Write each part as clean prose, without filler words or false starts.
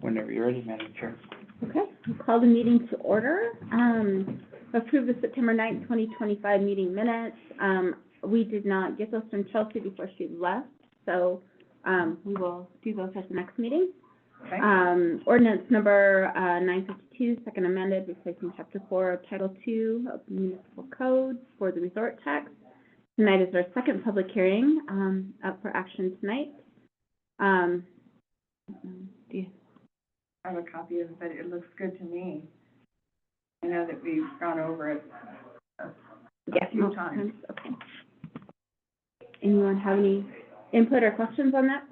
Whenever you're ready, Madam Chair. Okay, we'll call the meeting to order. Approve the September 9th, 2025 meeting minutes. We did not get those from Chelsea before she left, so we will do those at the next meeting. Okay. Ordinance number 952, second amended, replacing chapter 4 of Title 2 of the Municipal Code for the resort tax. Tonight is our second public hearing up for action tonight. Do you I have a copy of it, but it looks good to me. I know that we've gone over it a few multiple times. Okay. Anyone have any input or questions on that?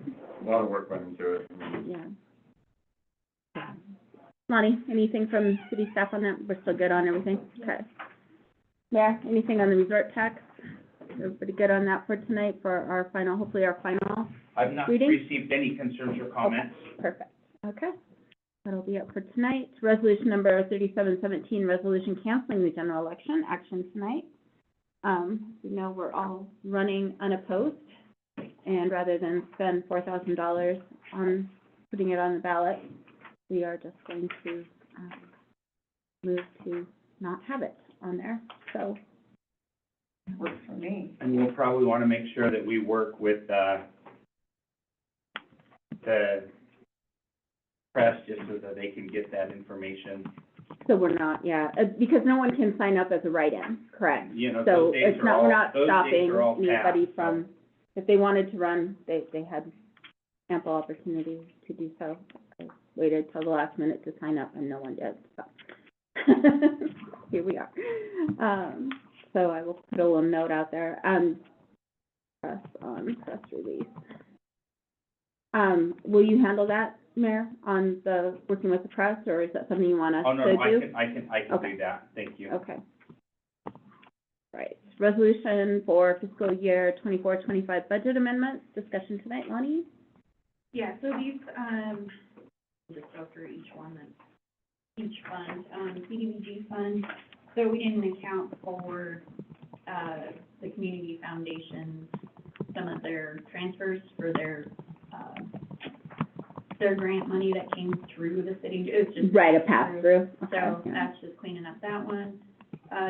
A lot of work went into it. Yeah. Lonnie, anything from city staff on that? We're still good on everything? Okay. Yeah, anything on the resort tax? We're pretty good on that for tonight for our final, hopefully our final I've not reading? received any concerns or comments. Perfect. Okay. That'll be up for tonight. Resolution number 3717, resolution canceling the general election, action tonight. You know, we're all running unopposed, and rather than spend $4,000 on putting it on the ballot, we are just going to move to not have it on there. So, Works for me. And we'll probably want to make sure that we work with the press just so that they can get that information. so we're not, because no one can sign up as a write-in, correct? You know, So those days it's are not, all, we're not those days stopping are all anybody passed, from, if they wanted to run, they had ample opportunity to do so. I waited till the last minute to sign up and no one did, so. Here we are. So I will put a little note out there, press release. Will you handle that, Mayor, on the, working with the press, or is that something you want us Oh, to no, do? I can Okay. do that, thank you. Okay. Right. Resolution for fiscal year 24-25 budget amendments, discussion tonight, Lonnie? Yeah, so these, just go through each one, each fund, CDBG fund, so we didn't account for, the community foundations, some of their transfers for their grant money that came through the city, it was just. Right, a pass-through. So Okay, yeah. that's just cleaning up that one.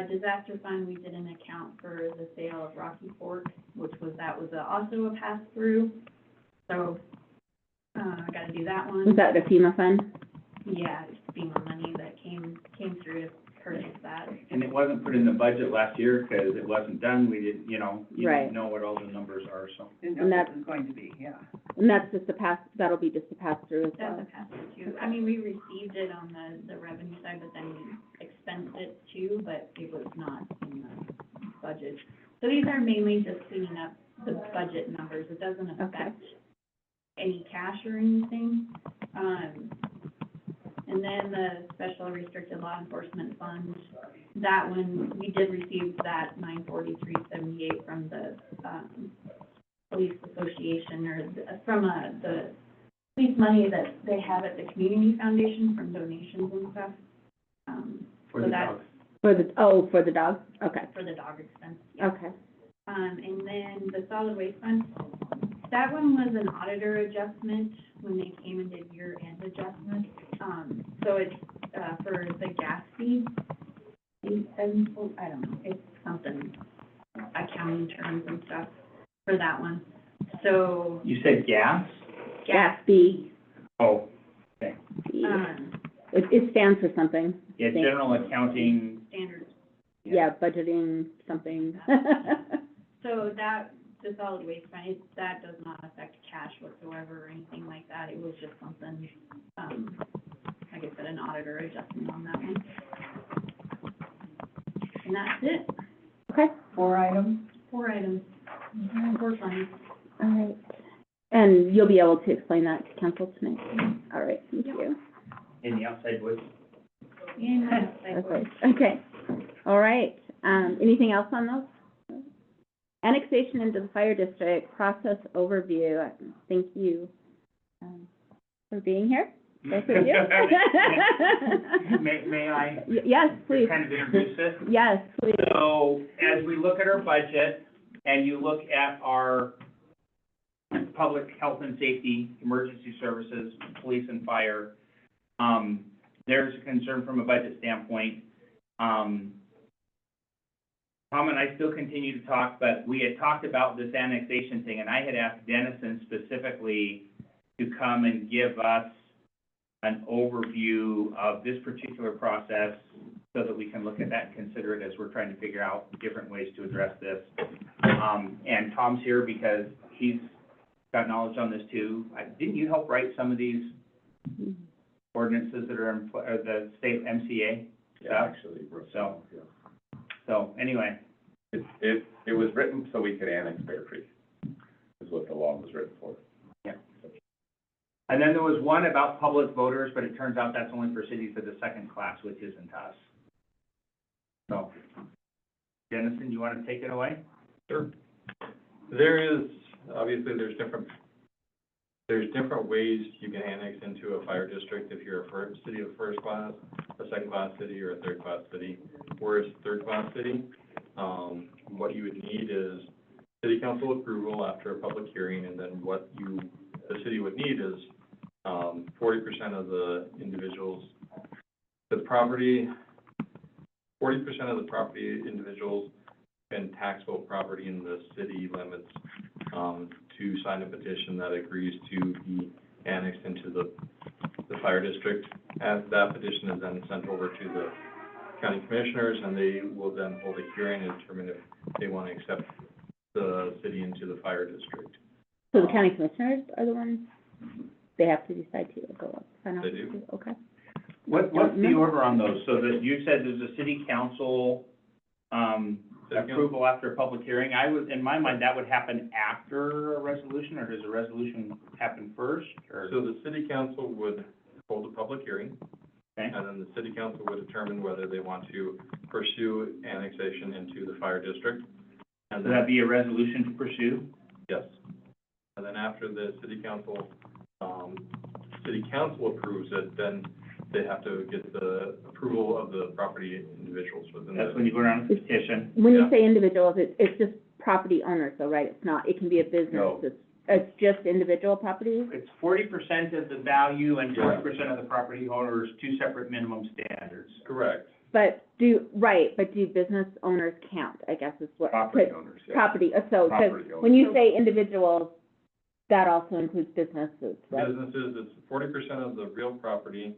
Disaster fund, we didn't account for the sale of Rocky Fork, that was also a pass-through, so, I gotta do that one. Was that the FEMA fund? Yeah, it's FEMA money that came through to purchase that. And it wasn't put in the budget last year because it wasn't done, we didn't, you Right. didn't know what all the numbers are, so. Didn't And know that's- what it was going to be, yeah. And that's just a pass, that'll be just a pass-through as That's well. a pass-through too. I mean, we received it on the revenue side, but then we expensed it too, but it was not in the budget. So these are mainly just cleaning up the budget numbers. It doesn't affect any cash or anything. And then the Special Restricted Law Enforcement Fund, that one, we did receive that $943.78 from the, Police Association, or from, the police money that they have at the Community Foundation from donations and stuff. For So the that's dogs. For the dog? Okay, for the dog expense, yeah. okay. And then the solid waste fund, that one was an auditor adjustment when they came and did year-end adjustment. So it's, for the gas fee, I don't know, it's something, accounting terms and stuff for that one. So, You said gas? Gas fee. Oh, okay. Fee. It stands for something. Yeah, Thank- general accounting, standards. Yeah, budgeting, something. So that, the solid waste fund, that does not affect cash whatsoever or anything like that. It was just something, like I said, an auditor adjustment on that one. And that's it. Okay, 4 items. 4 items. 4 funds. all right. And you'll be able to explain that to council tonight? All right, thank you. in the outside woods. Yeah. Okay, okay, all right. Anything else on those? Annexation into the fire district, process overview. Thank you for being here, both of you. May I Yes, please. kind of introduce it? Yes, please. So, as we look at our budget, and you look at our public health and safety, emergency services, police and fire, there's a concern from a budget standpoint. Tom and I still continue to talk, but we had talked about this annexation thing, and I had asked Dennison specifically to come and give us an overview of this particular process so that we can look at that and consider it as we're trying to figure out different ways to address this. And Tom's here because he's got knowledge on this too. Didn't you help write some of these ordinances that are in, the state MCA Yeah, stuff? actually, So- yeah. So, anyway, It was written so we could annex Bear Creek, is what the law was written for. and then there was one about public voters, but it turns out that's only for cities of the second class, which isn't us. So, Dennison, you want to take it away? Sure. There is, obviously, there's different ways you can annex into a fire district if you're a city of first class, a second class city, or a third class city. Whereas third class city, what you would need is city council approval after a public hearing, and then what the city would need is 40% of the individuals, the property, 40% of the property individuals and taxable property in the city limits, to sign a petition that agrees to be annexed into the fire district. As that petition is then sent over to the county commissioners, and they will then hold a hearing and determine if they want to accept the city into the fire district. So the county commissioners are the ones, they have to decide to go up, sign off? They do. Okay. What's the order on those? So that you said there's a city council, approval after a public hearing. In my mind, that would happen after a resolution, or does a resolution happen first, or? So the city council would hold a public hearing, Okay. and then the city council would determine whether they want to pursue annexation into the fire district. And Would that be a resolution to pursue? yes. And then after the city council approves it, then they have to get the approval of the property individuals within That's the. when you go around the petition. When you Yeah. say individuals, it's just property owners though, right? It's not, it can be a business, No. it's just individual properties? It's 40% of the value and Yeah. 40% of the property owners, two separate minimum standards. Correct. But do business owners count, I guess is what? Property owners, yeah. Property, so, 'cause Property owners. when you say individuals, that also includes businesses, right? Businesses, it's 40% of the real property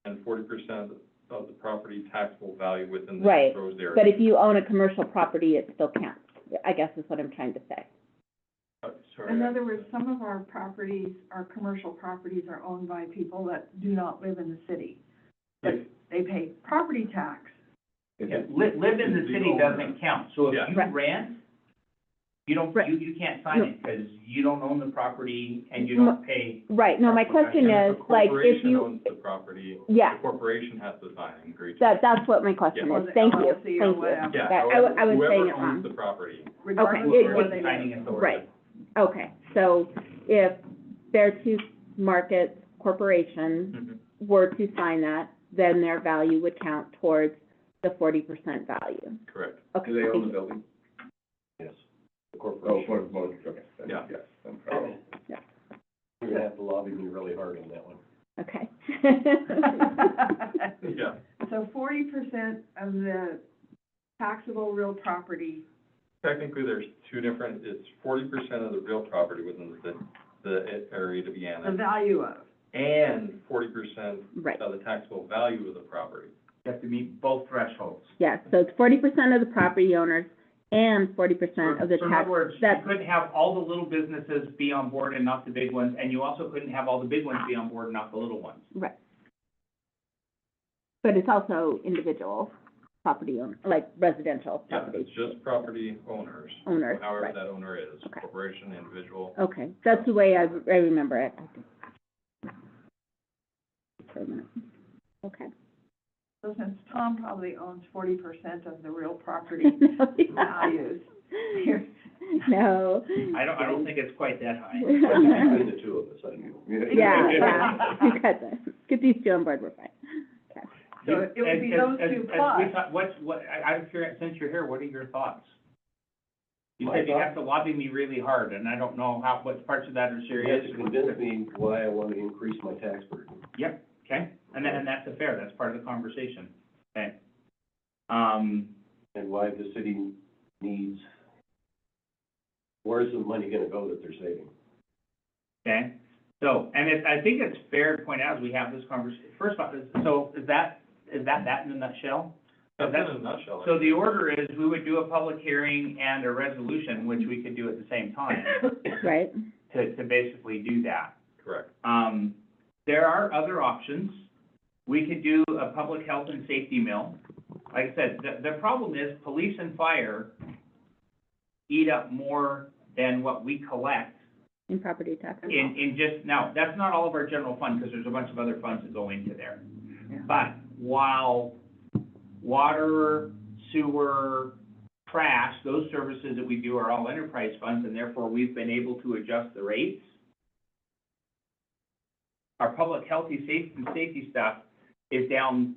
and 40% of the property taxable value within the Right. proposed area. But if you own a commercial property, it still counts, I guess is what I'm trying to say. Sorry. In other words, some of our properties, our commercial properties are owned by people that do not live in the city. But they pay property tax. Yeah, live in the city doesn't count. So if Yeah. you Right. rent, you don't, Right. you can't sign it because you don't own the property and you don't pay. Right, no, my question And is, if a like, if corporation you, owns the property, yeah, the corporation has to sign and agree to. that's what my question Yeah. is, thank you, Or the thank LLC or you. whatever. Yeah, That- I was saying it whoever owns wrong. the property. Regardless Okay. of where With they signing live. authority. Right, okay, so if Beartooth Market Corporation were to sign that, then their value would count towards the 40% value. Correct. Okay, Do they own thank the you. building? Yes, the Oh, corporation. for the motor, okay. Then, Yeah. Yes, I'm sorry. You're gonna have to lobby me really hard on that one. Okay. Yeah, So 40% of the taxable real property, technically, there's two different, it's 40% of the real property within the area to be the annexed, value of. and 40% Right, of the taxable value of the property. You have to meet both thresholds. yeah, so it's 40% of the property owners and 40% of the So in tax, other words, you that's, couldn't have all the little businesses be on board and not the big ones, and you also couldn't have all the big ones be on board and not the little ones. right. But it's also individual property owner, like residential Yeah, property it's just property owners, owners, however right. that owner is, Okay. corporation, individual. Okay, that's the way I remember it. For a minute. Okay. So since Tom probably owns 40% of the real property values, here, No. I don't think it's quite that high. Between the two of us, I do. Yeah, yeah, you got that. Get these two on board, we're fine. so it would be those two As plus. we thought, I'm curious, since you're here, what are your thoughts? You My said you thoughts? have to lobby me really hard, and I don't know what parts of that are You serious. have to convince me why I want to increase my tax burden. Yep, Okay, and that's that's part of the conversation, okay? And why the city needs, where's the money gonna go that they're saving? Okay, so, and I think it's fair to point out as we have this conversation, first of all, so is that in a nutshell? So That's in a nutshell. So the order is, we would do a public hearing and a resolution, which we could do at the same time, Right, to basically do that. Correct. There are other options. We could do a public health and safety mill. Like I said, the problem is police and fire eat up more than what we collect in property taxes. in just, now, that's not all of our general fund, because there's a bunch of other funds that go into there. But while water, sewer, trash, those services that we do are all enterprise funds, and therefore we've been able to adjust the rates, our public safety stuff is down,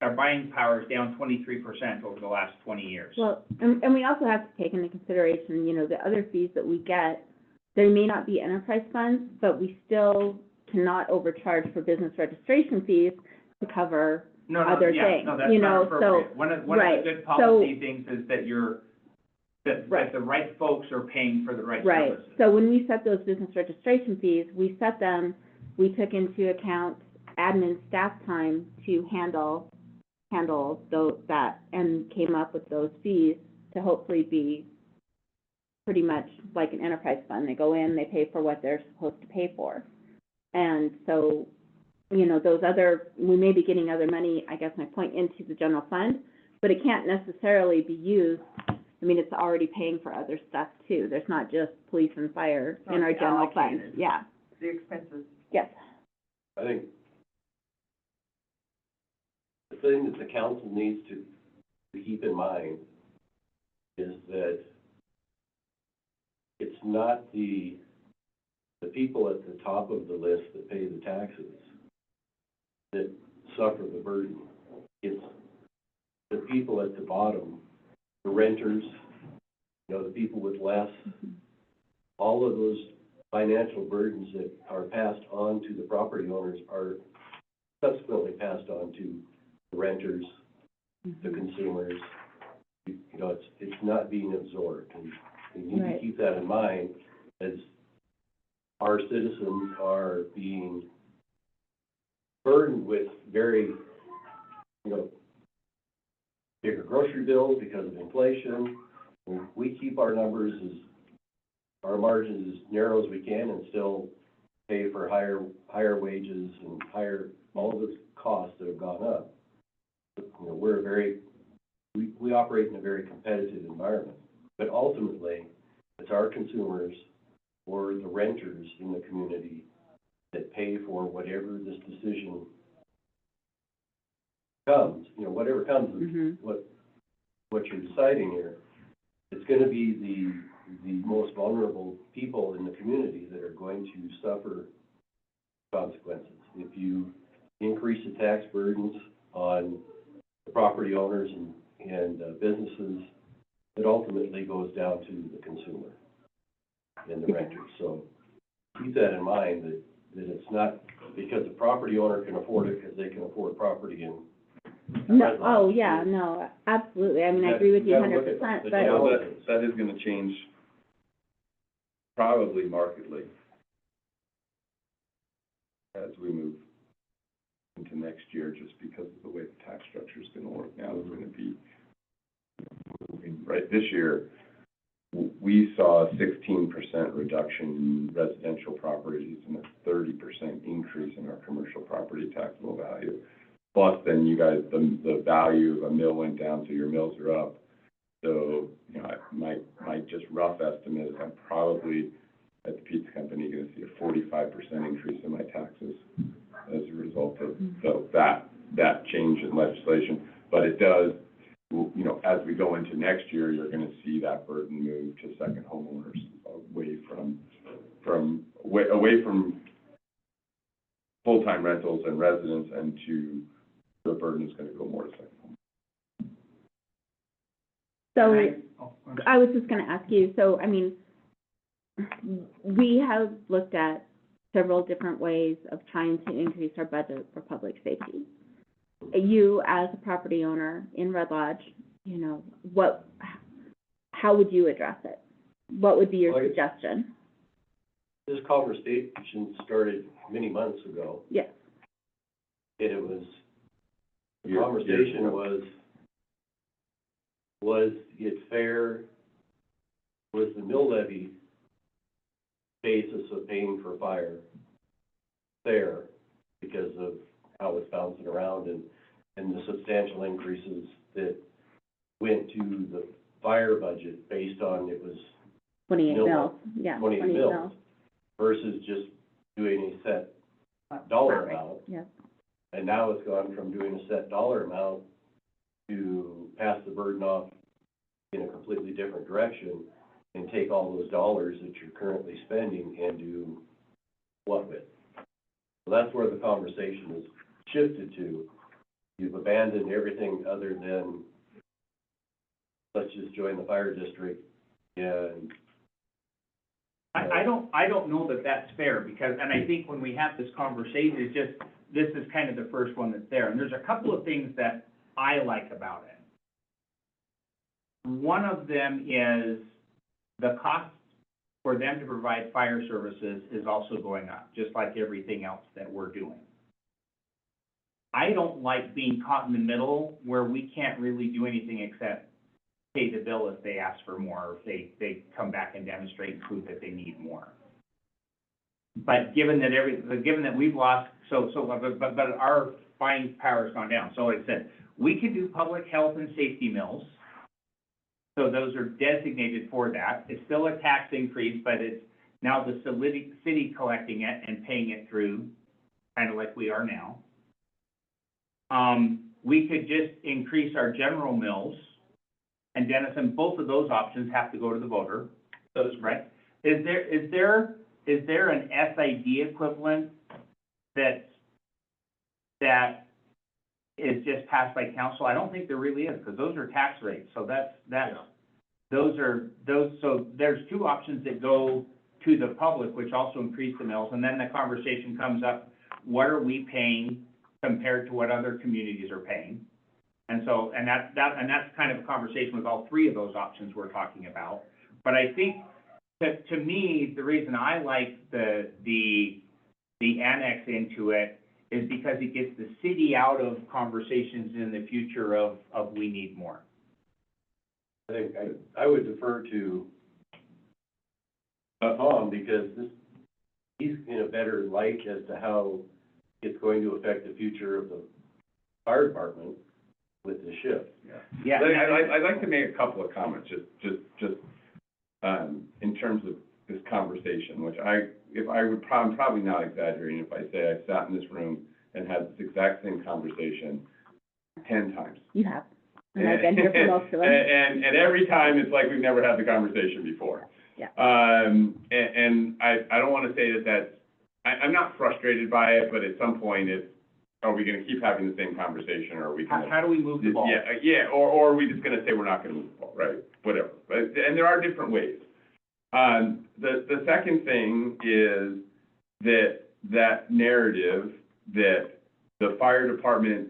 our buying power is down 23% over the last 20 years. Well, and we also have to take into consideration, you know, the other fees that we get, they may not be enterprise funds, but we still cannot overcharge for business registration fees to cover other things, No, that's you not know, appropriate. so, One of right, the good so- policy things is that that Right. the right folks are paying for the right right. services. So when we set those business registration fees, we took into account admin staff time to handle that, and came up with those fees to hopefully be pretty much like an enterprise fund. They go in, they pay for what they're supposed to pay for. And so, you know, we may be getting other money, I guess my point, into the general fund, but it can't necessarily be used, I mean, it's already paying for other stuff too. There's not just police and fire It's in our already general fund. allocated. Yeah, The expenses. yes. I think the thing that the council needs to keep in mind is that it's not the people at the top of the list that pay the taxes that suffer the burden. It's the people at the bottom, the renters, you know, the people with less, all of those financial burdens that are passed on to the property owners are subsequently passed on to the renters, the consumers. You know, it's not being absorbed, and we need to Right. keep that in mind as our citizens are being burdened with very, you know, bigger grocery bills because of inflation. We keep our numbers our margins as narrow as we can and still pay for higher wages and all of the costs that have gone up. You know, we operate in a very competitive environment, but ultimately, it's our consumers or the renters in the community that pay for whatever this decision comes, you know, whatever comes, Mhm. what you're deciding here. It's gonna be the most vulnerable people in the community that are going to suffer consequences. If you increase the tax burdens on the property owners and businesses, it ultimately goes down to the consumer and the renters. So keep that in mind, that it's not because the property owner can afford it, because they can afford property in No, oh, yeah, no, absolutely. I mean, I agree with you You gotta look at 100%, the but, total. That is gonna change probably markedly as we move into next year, just because of the way the tax structure is gonna work now. It's gonna be moving, right, this year, we saw a 16% reduction in residential properties and a 30% increase in our commercial property taxable value. Plus, then you guys, the value of a mill went down, so your mills are up. So, you know, my just rough estimate is I'm probably, at the pizza company, gonna see a 45% increase in my taxes as a result of that change in legislation. But it does, you know, as we go into next year, you're gonna see that burden move to second homeowners away from full-time rentals and residents, and to the burden is gonna go more to second home. so, I was just gonna ask you, so, I mean, we have looked at several different ways of trying to increase our budget for public safety. You, as a property owner in Red Lodge, you know, how would you address it? What would be your Well, suggestion? This conversation started many months ago, Yes. and it was, the Years conversation ago. was it fair, was the mill levy basis of paying for fire fair because of how it's bouncing around and the substantial increases that went to the fire budget based on it was 28 Mill- mils, yeah, 28 28 mils mils. versus just doing a set dollar Right. amount. Yes. And now it's gone from doing a set dollar amount to pass the burden off in a completely different direction and take all those dollars that you're currently spending and do what with? So that's where the conversation has shifted to. You've abandoned everything other than, let's just join the fire district and. I don't know that that's fair, because, and I think when we have this conversation, it's just, this is kind of the first one that's there, and there's a couple of things that I like about it. One of them is the cost for them to provide fire services is also going up, just like everything else that we're doing. I don't like being caught in the middle where we can't really do anything except pay the bill if they ask for more, or if they come back and demonstrate and prove that they need more. But given that we've lost, but our buying power's gone down. So like I said, we can do public health and safety mills. So those are designated for that. It's still a tax increase, but it's now the city collecting it and paying it through, kind of like we are now. We could just increase our general mills, and Dennison, both of those options have to go to the voter. That is right. Is there an SID equivalent that is just passed by council? I don't think there really is, because those are tax rates, so so there's two options that go to the public, which also increase the mills, and then the conversation comes up, what are we paying compared to what other communities are paying? And so, and that's kind of a conversation with all three of those options we're talking about. But I think that, to me, the reason I like the annex into it is because it gets the city out of conversations in the future of we need more. I think I would defer to Tom, because he's in a better light as to how it's going to affect the future of the fire department with the shift. Yeah. I'd like to make a couple of comments, just in terms of this conversation, which I'm probably not exaggerating if I say I've sat in this room and had this exact same conversation 10 times. You have, and I've been here for most of them. And every time, it's like we've never had the conversation before. Yeah. And I don't want to say I'm not frustrated by it, but at some point, are we going to keep having the same conversation, or are we going to? How do we move the ball? Yeah, or are we just going to say we're not going to move the ball, right? Whatever. And there are different ways. The second thing is that narrative that the fire department,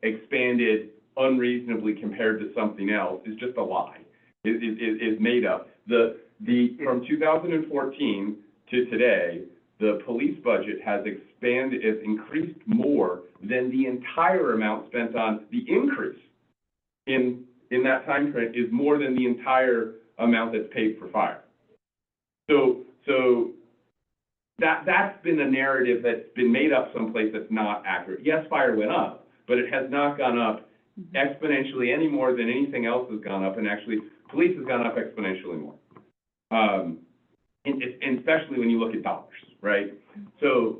expanded unreasonably compared to something else is just a lie. Is made up. From 2014 to today, the police budget has increased more than the entire amount spent on the increase in that time frame is more than the entire amount that's paid for fire. So that's been a narrative that's been made up someplace that's not accurate. Yes, fire went up, but it has not gone up exponentially any more than anything else has gone up, and actually, police has gone up exponentially more. And especially when you look at dollars, right? So,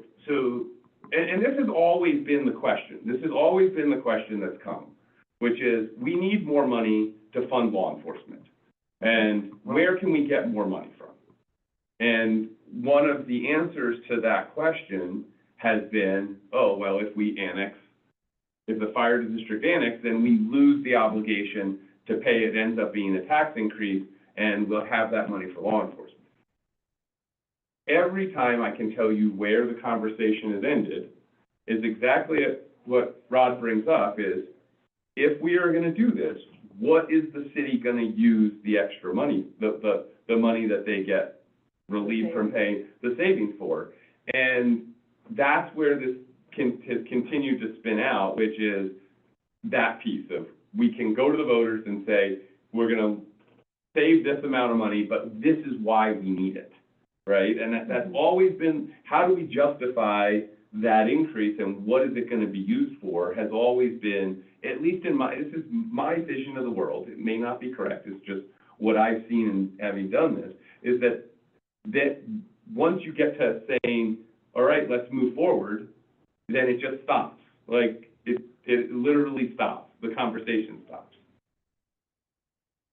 and this has always been the question. This has always been the question that's come, which is, we need more money to fund law enforcement. And where can we get more money from? And one of the answers to that question has been, if the fire district annex, then we lose the obligation to pay. It ends up being a tax increase, and we'll have that money for law enforcement. every time I can tell you where the conversation has ended, is exactly what Rod brings up, is if we are gonna do this, what is the city gonna use the extra money, the money that they get relieved from paying the savings for? And that's where this has continued to spin out, which is that piece of, we can go to the voters and say, we're gonna save this amount of money, but this is why we need it, right? And that's always been, how do we justify that increase and what is it gonna be used for, has always been, at least in this is my vision of the world, it may not be correct, it's just what I've seen in having done this, is that once you get to saying, all right, let's move forward, then it just stops. Like, it literally stops, the conversation stops.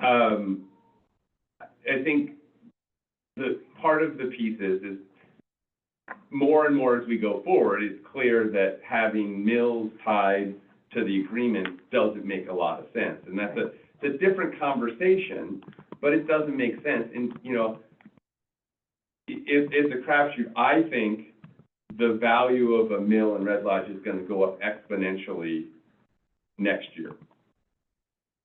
I think the part of the piece is more and more as we go forward, it's clear that having mills tied to the agreement doesn't make a lot of sense. And that's it's a different conversation, but it doesn't make sense. And, you know, it's a crapshoot. I think the value of a mill in Red Lodge is gonna go up exponentially next year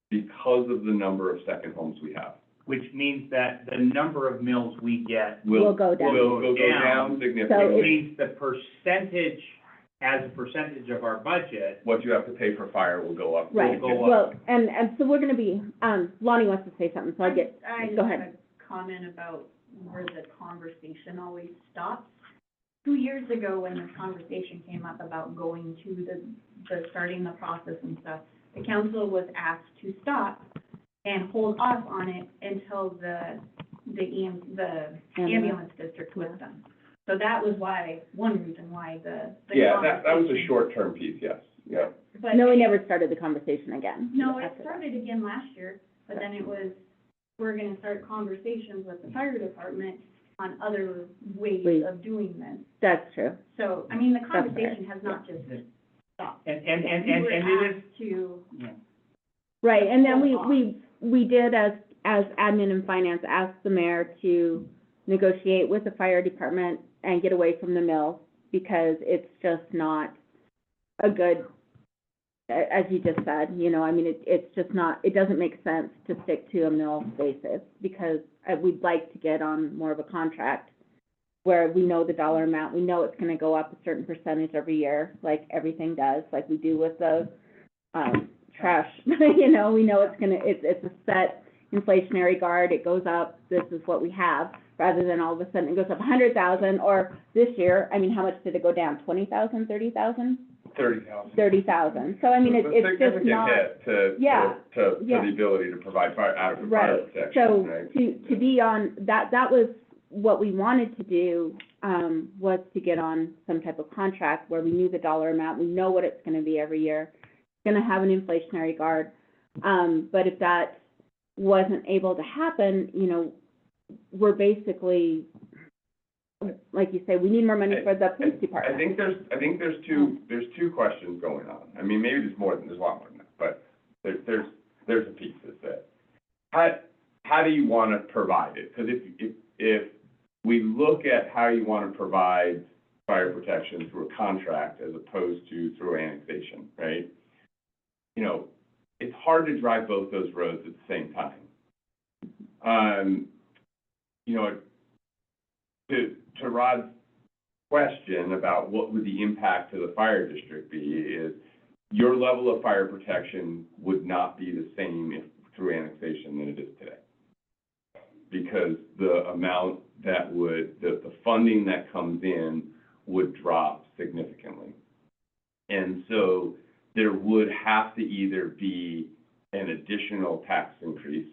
because of the number of second homes we have. Which means that the number of mills we get Will go down. Will go down So significantly. it means the percentage, as a percentage of our budget, What you have to pay for fire will go up. Right, go up. well, and so we're gonna be, Lonnie wants to say something, so I go just ahead. have a comment about where the conversation always stops. 2 years ago, when the conversation came up about going to the starting the process and stuff, the council was asked to stop and hold off on it until the ambulance district was done. So that was one reason why the Yeah, that was a conversation- short-term piece, yes, yeah. But No, we never started the conversation again. No, it after that. started again last year, but then it was, we're gonna start conversations with the fire department on other ways Ways. of doing this. That's true. So, I mean, the fair. conversation has not just stopped. and We were it is, asked to, yeah. Right, and then Hold on. we did, as admin and finance, ask the mayor to negotiate with the fire department and get away from the mill, because it's just not a good, as you just said, you know, I mean, it's just not, it doesn't make sense to stick to a mill basis, because we'd like to get on more of a contract where we know the dollar amount, we know it's gonna go up a certain percentage every year, like everything does, like we do with the, trash, you know, we know it's a set inflationary guard, it goes up, this is what we have, rather than all of a sudden it goes up 100,000, or this year, I mean, how much did it go down, 20,000, 30,000? 30,000. 30,000, so I mean, it's just Significant not. hit to Yeah, yeah. the ability to provide adequate fire Right, protection, so right? to be on, that was what we wanted to do, was to get on some type of contract where we knew the dollar amount, we know what it's gonna be every year, it's gonna have an inflationary guard. But if that wasn't able to happen, you know, we're basically, like you say, we need more money for the police I department. think there's two questions going on. I mean, maybe there's a lot more than that, but there's a piece that's that. How do you wanna provide it? Because if we look at how you wanna provide fire protection through a contract as opposed to through annexation, right? You know, it's hard to drive both those roads at the same time. You know, to Rod's question about what would the impact to the fire district be, is your level of fire protection would not be the same through annexation than it is today. Because the amount the funding that comes in would drop significantly. And so there would have to either be an additional tax increase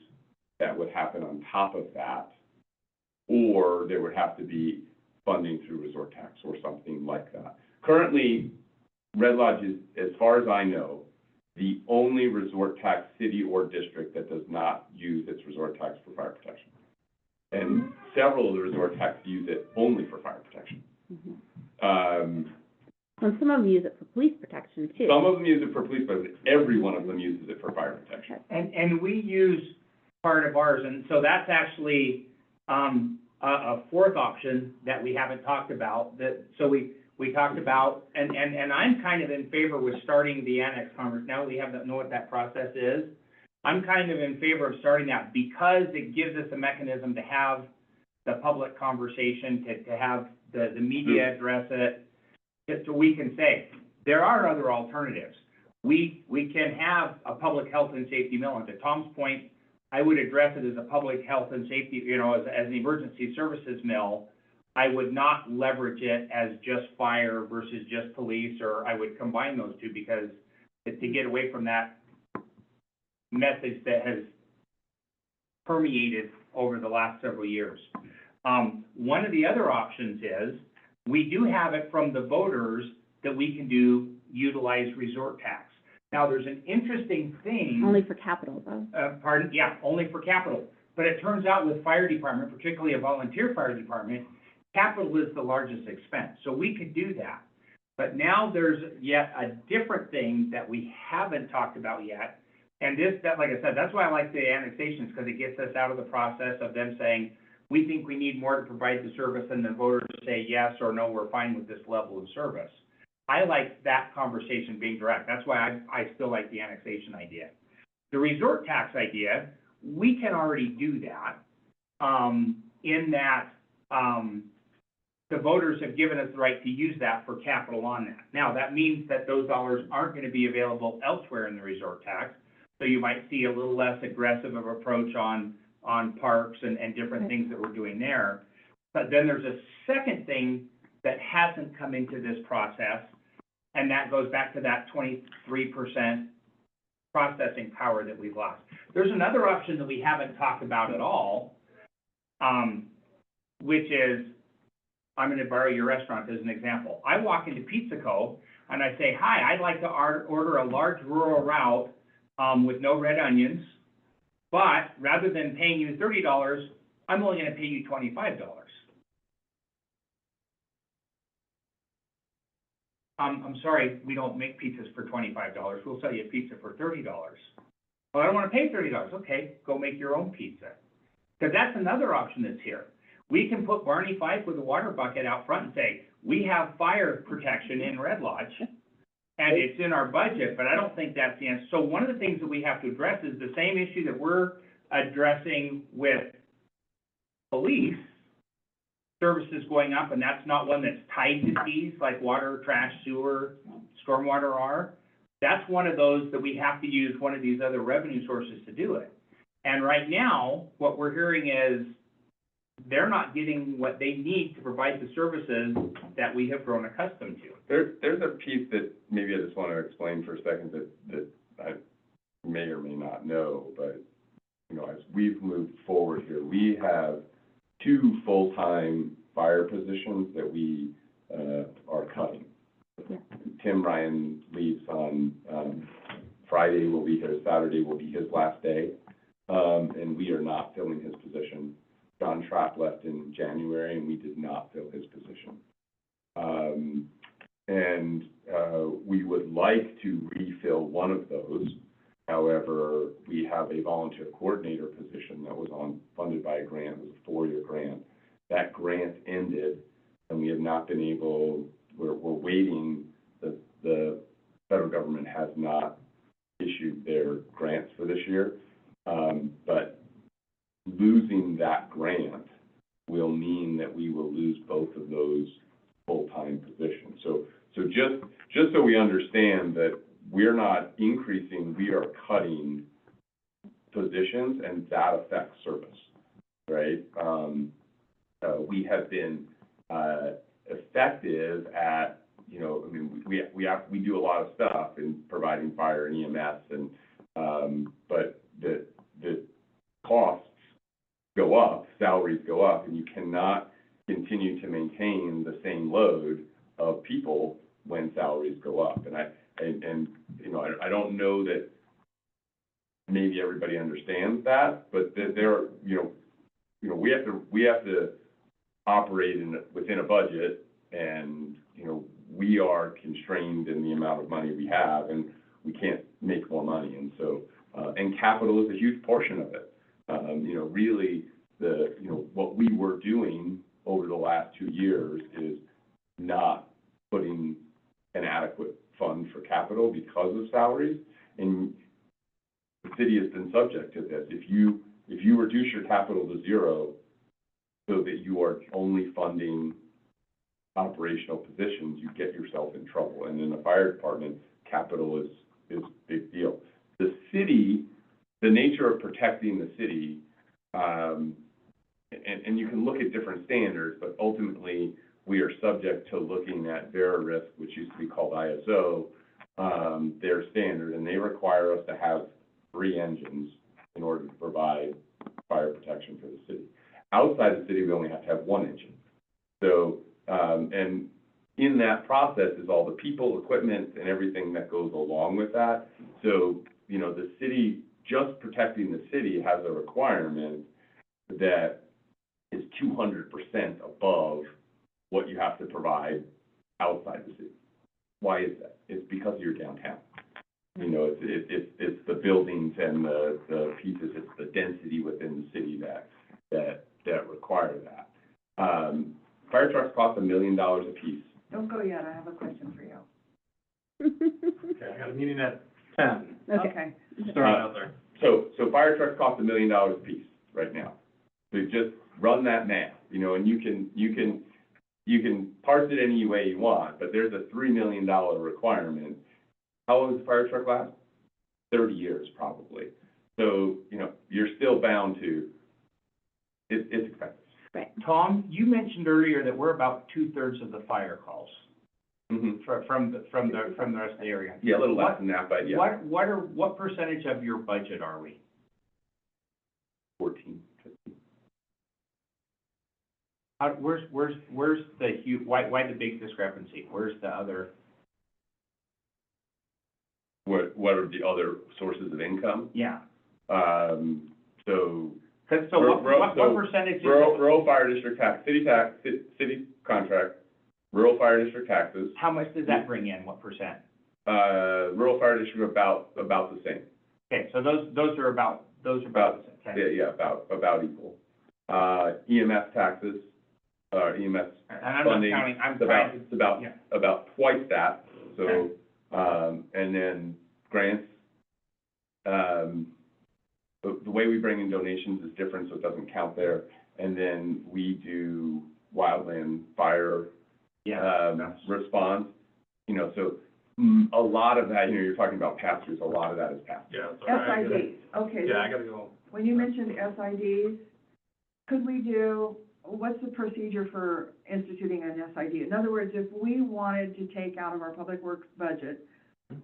that would happen on top of that, or there would have to be funding through resort tax or something like that. Currently, Red Lodge is, as far as I know, the only resort tax city or district that does not use its resort tax for fire protection. And several of the resort tax use it only for fire protection. And some of them use it for police protection too. Some of them use it for police, but every one of them uses it for fire protection. And we use part of ours, and so that's actually, a fourth option that we haven't talked about, so we talked about, and I'm kind of in favor with starting the annex conversation. Now that we know what that process is, I'm kind of in favor of starting that because it gives us a mechanism to have the public conversation, to have the media address it, so we can say, there are other alternatives. We can have a public health and safety mill, and to Tom's point, I would address it as a public health and safety, as an emergency services mill. I would not leverage it as just fire versus just police, or I would combine those two, because to get away from that message that has permeated over the last several years. One of the other options is, we do have it from the voters that we can utilize resort tax. Now, there's an interesting thing. Only for capital, though. Only for capital. But it turns out with fire department, particularly a volunteer fire department, capital is the largest expense. So we could do that. But now there's yet a different thing that we haven't talked about yet. And like I said, that's why I like the annexations, because it gets us out of the process of them saying, we think we need more to provide the service, and the voters say yes or no, we're fine with this level of service. I like that conversation being direct. That's why I still like the annexation idea. The resort tax idea, we can already do that, in that the voters have given us the right to use that for capital on that. Now, that means that those dollars aren't going to be available elsewhere in the resort tax, so you might see a little less aggressive of approach on parks and different things that we're doing there. But then there's a second thing that hasn't come into this process, and that goes back to that 23% processing power that we've lost. There's another option that we haven't talked about at all, which is, I'm going to borrow your restaurant as an example. I walk into Pizza Co. and I say, hi, I'd like to order a large rural route with no red onions, but rather than paying you $30, I'm only going to pay you $25. I'm sorry, we don't make pizzas for $25. We'll sell you a pizza for $30. Well, I don't want to pay $30. Okay, go make your own pizza. Because that's another option that's here. We can put Barney Fife with a water bucket out front and say, we have fire protection in Red Lodge, and it's in our budget, but I don't think that's the answer. So one of the things that we have to address is the same issue that we're addressing with police services going up, and that's not one that's tied to fees like water, trash, sewer, stormwater are. That's one of those that we have to use one of these other revenue sources to do it. And right now, what we're hearing is they're not getting what they need to provide the services that we have grown accustomed to. There's a piece that maybe I just want to explain for a second that I may or may not know, but, as we've moved forward here, we have 2 full-time fire positions that we are cutting. Yeah. Tim Ryan leaves on Friday Saturday will be his last day, and we are not filling his position. John Trapp left in January, and we did not fill his position. We would like to refill one of those. However, we have a volunteer coordinator position that was funded by a grant. It was a 4-year grant. That grant ended, and we have not been able, we're waiting. The federal government has not issued their grants for this year. But losing that grant will mean that we will lose both of those full-time positions. So just so we understand that we're not increasing, we are cutting positions, and that affects service, right? We have been effective at, we do a lot of stuff in providing fire and EMS, and but the costs go up, salaries go up, and you cannot continue to maintain the same load of people when salaries go up. And I don't know that maybe everybody understands that, but we have to operate within a budget, and we are constrained in the amount of money we have, and we can't make more money. And so and capital is a huge portion of it. Really, what we were doing over the last 2 years is not putting an adequate fund for capital because of salaries. And the city has been subject to this. If you reduce your capital to zero so that you are only funding operational positions, you get yourself in trouble. And in the fire department, capital is a big deal. The city, the nature of protecting the city, and you can look at different standards, but ultimately we are subject to looking at Verisk, which used to be called ISO, their standard, and they require us to have 3 engines in order to provide fire protection for the city. Outside the city, we only have to have 1 engine. So, and in that process is all the people, equipment, and everything that goes along with that. So, the city, just protecting the city has a requirement that is 200% above what you have to provide outside the city. Why is that? It's because you're downtown. It's the buildings and the pieces, it's the density within the city that require that. Fire trucks cost $1 million a piece. Don't go yet, I have a question for you. Okay, I got a meeting at 10. Okay. Start out there. So fire trucks cost $1 million a piece right now. So just run that math, and you can parse it any way you want, but there's a $3 million requirement. How long does a fire truck last? 30 years, probably. So, you're still bound to, it's expensive. Right. Tom, you mentioned earlier that we're about 2/3 of the fire calls Mm-hmm. from the rest of the area. Yeah, a little less than that, but yeah. What percentage of your budget are we? 14, 15. Where's the why the big discrepancy? Where's the other? What are the other sources of income? Yeah. So. What percentage is? Rural fire district tax, city contract, rural fire district taxes. How much does that bring in? What percent? Rural fire district about the same. Okay, so those are about the same. Okay. Yeah, about equal. EMS taxes, EMS And I'm funding. not counting, I'm It's trying to. It's about twice that, so, and then grants, the way we bring in donations is different, so it doesn't count there. And then we do wildland fire, response, so a lot of that, you're talking about pass-throughs, a lot of that is pass-through. Yeah, that's all right. SIDs, okay. Yeah, I gotta go. When you mentioned SIDs, what's the procedure for instituting an SID? In other words, if we wanted to take out of our public works budget,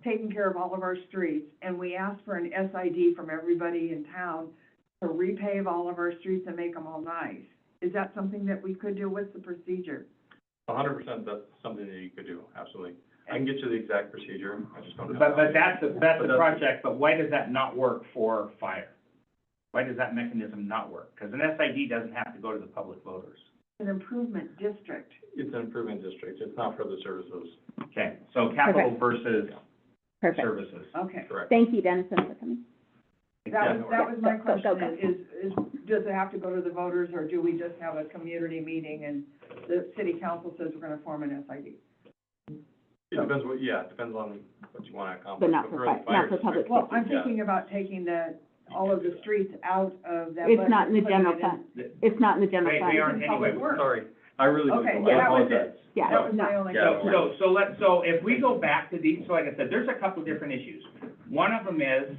taking care of all of our streets, and we asked for an SID from everybody in town to repave all of our streets and make them all nice, is that something that we could do? What's the procedure? 100%, that's something that you could do, absolutely. I can get you the exact procedure, I just don't have. But that's the project, but why does that not work for fire? Why does that mechanism not work? Because an SID doesn't have to go to the public voters. An improvement district. It's an improvement district, it's not for the services, Okay, so capital Perfect. versus Perfect. services. Okay. correct. Thank you, Dennison, for coming. That was my Go, go, question, go. is, does it have to go to the voters, or do we just have a community meeting and the city council says we're gonna form an SID? It depends it depends on what you wanna accomplish. But not for the fire, not for public Well, safety. I'm thinking about taking all of the streets out of that. It's budget, not in the putting general it fund. It's not in the general They fund. aren't anyway. Public Works. Sorry, I really don't Okay, know, yeah, I that was apologize. it. Yeah, That was no. my only Yeah. question. So if we go back to these, so like I said, there's a couple of different issues. One of them is,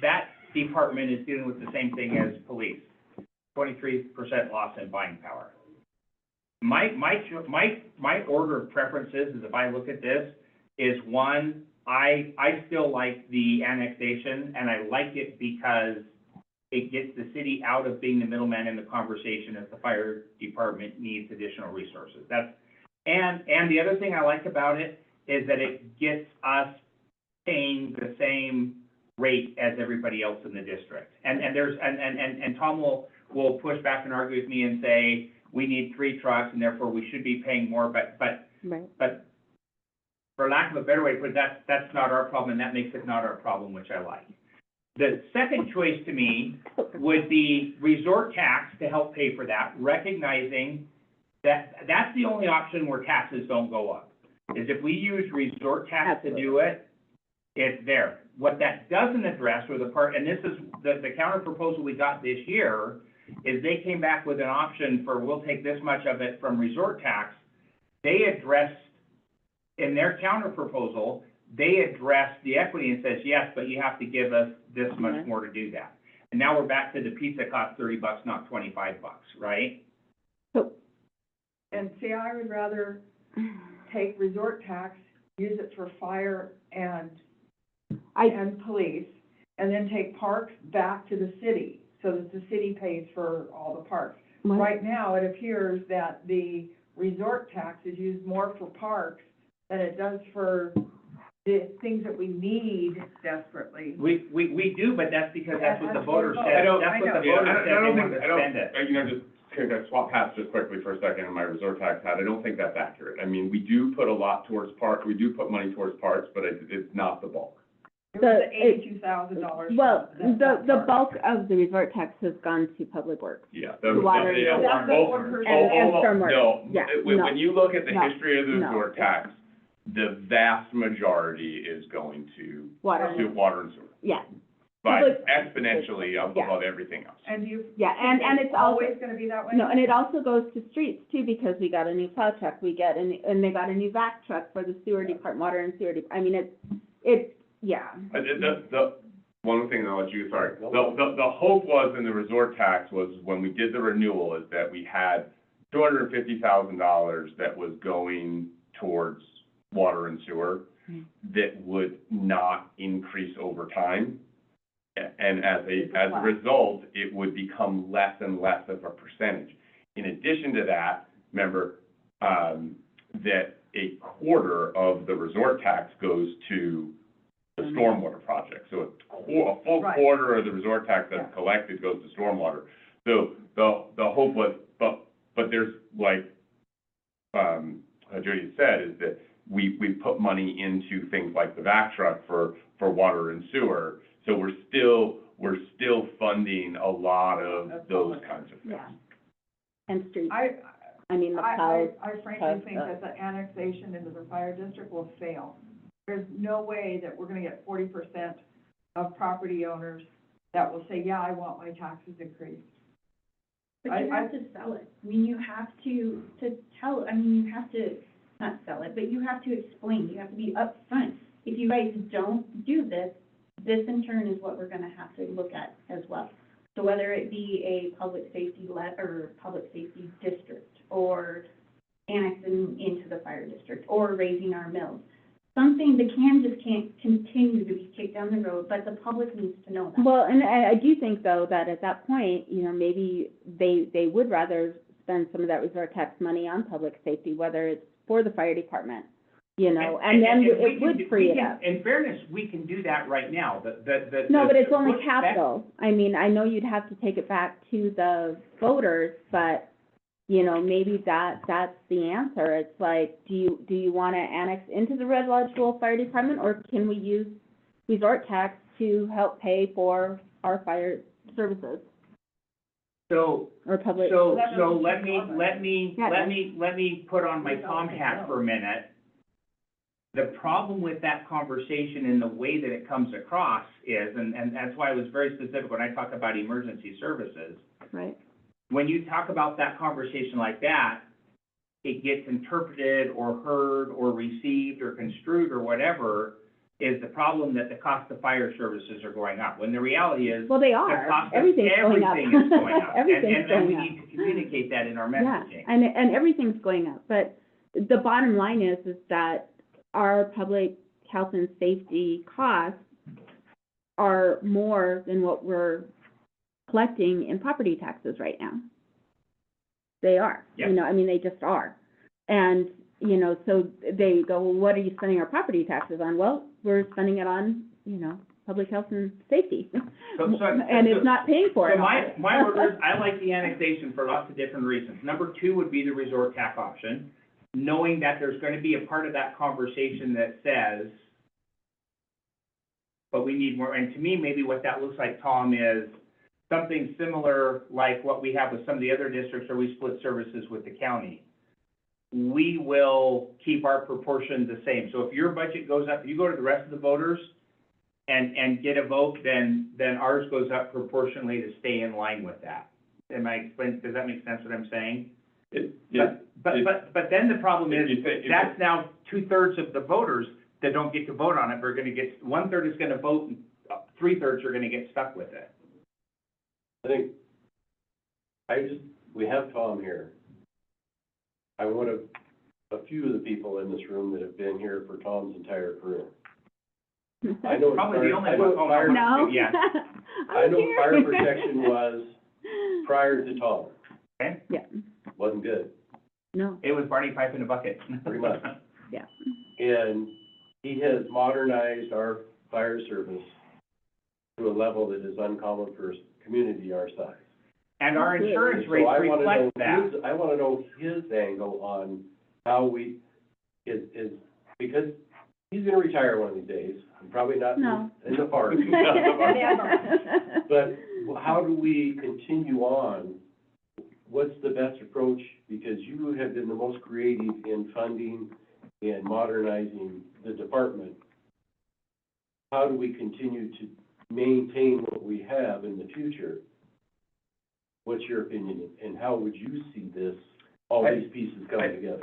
that department is dealing with the same thing as police, 23% loss in buying power. My order of preferences is, if I look at this, is one, I still like the annexation, and I like it because it gets the city out of being the middleman in the conversation if the fire department needs additional resources. And the other thing I like about it is that it gets us paying the same rate as everybody else in the district. And Tom will push back and argue with me and say, we need 3 trucks and therefore we should be paying more, but Right. for lack of a better way to put it, that's not our problem, and that makes it not our problem, which I like. The second choice to me would be resort tax to help pay for that, recognizing that that's the only option where taxes don't go up, is if we use resort tax to do it, it's there. What that doesn't address, or the part, and this is the counter proposal we got this year, is they came back with an option for, we'll take this much of it from resort tax. They addressed, in their counter proposal, they addressed the equity and says, yes, but you have to give us this much more to do that. And now we're back to the pizza costs $30, not $25, right? So, And see, I would rather take resort tax, use it for fire and police, and then take parks back to the city, so that the city pays for all the parks. Right now, it appears that the resort tax is used more for parks than it does for the things that we need desperately. We do, but that's because that's what the That's voters what- said, I know, that's what the I know. voters said, they wanted to I don't, spend it. you know, just, can I swap hats just quickly for a second in my resort tax hat? I don't think that's accurate. I mean, we do put a lot towards park, we do put money towards parks, but it's not the bulk. It was $82,000. well, the bulk of the resort tax has gone to public works. Yeah. Water, yeah, That's the both- 1%. And oh, stormwater. No, Yeah, when no. you look at the No, history of the no. resort tax, the vast majority is going to Water, water and sewer. yeah, But Public- exponentially Yeah. above everything else. And you. yeah, and it's also, Always gonna be that way? no, and it also goes to streets too, because we got a new plow truck, and they got a new vac truck for the sewer department, water and sewer I mean, it's, yeah. One thing I'll let you, sorry, the hope was in the resort tax was when we did the renewal is that we had $250,000 that was going towards water and sewer that would not increase over time. And as a result, it would become less and less of a percentage. In addition to that, remember, that a quarter of the resort tax goes to the stormwater project. So a full Right. quarter of the resort tax that's collected goes to stormwater. So the hope was, but there's like, Jody said, is that we put money into things like the vac truck for water and sewer. So we're still funding a lot of those kinds of things. Yeah. And streets, I I mean, the plows, frankly think that the annexation into the fire district will fail. There's no way that we're gonna get 40% of property owners that will say, yeah, I want my taxes increased. But you have to sell it. I mean, you have to tell, I mean, you have to, not sell it, but you have to explain, you have to be upfront. If you guys don't do this, this in turn is what we're gonna have to look at as well. So whether it be a public safety or public safety district, or annexing into the fire district, or raising our mills. Something, the can just can't continue to be kicked down the road, but the public needs to know that. well, and I do think though that at that point, you know, maybe they would rather spend some of that resort tax money on public safety, whether it's for the fire department, you know, and then we it can would do- free we it can- up. In fairness, we can do that right now, No, but it's only pushback- capital. I mean, I know you'd have to take it back to the voters, but, you know, maybe that's the answer. It's like, do you wanna annex into the Red Lodge Rural Fire Department, or can we use resort tax to help pay for our fire services So, or public? so that doesn't let change me Yeah, let me put on my Tom hat for a minute. The problem with that conversation and the way that it comes across is, and that's why I was very specific when I talk about emergency services. Right, When you talk about that conversation like that, it gets interpreted or heard or received or construed or whatever, is the problem that the cost of fire services are going up, when the reality is, well, they the are. cost of Everything's going up. everything is going up. Everything's And going we up. need to communicate that in our Yeah, messaging. and everything's going up, but the bottom line is that our public health and safety costs are more than what we're collecting in property taxes right now. They are, Yeah. you know, I mean, they just are. And, you know, so they go, well, what are you spending our property taxes on? Well, we're spending it on, you know, public health and safety. And it's not paying for So it all. my orders, I like the annexation for lots of different reasons. Number two would be the resort tax option, knowing that there's gonna be a part of that conversation that says, but we need more. And to me, maybe what that looks like, Tom, is something similar like what we have with some of the other districts where we split services with the county. We will keep our proportion the same. So if your budget goes up, you go to the rest of the voters and get a vote, then ours goes up proportionally to stay in line with that. Am I explaining, does that make sense what I'm saying? But then the problem is, that's now 2/3 of the voters that don't get to vote on it, we're gonna get, 1/3 is gonna vote, and 3/3 are gonna get stuck with it. I think, we have Tom here. I want a few of the people in this room that have been here for Tom's entire career. I know. Probably the only I know one. fire- No? Yeah. I know what fire protection was prior to Tom. Okay? Yeah, Wasn't good, no, It was Barney Pipe in a bucket. Pretty much. yeah. and he has modernized our fire service to a level that is uncommon for a community our size. And our insurance So rates I wanna know reflect that. I wanna know his angle on how is, because he's gonna retire one of these days, and probably not No. in the park. But how do we continue on? What's the best approach? Because you have been the most creative in funding and modernizing the department. How do we continue to maintain what we have in the future? What's your opinion, and how would you see this, all these pieces coming together?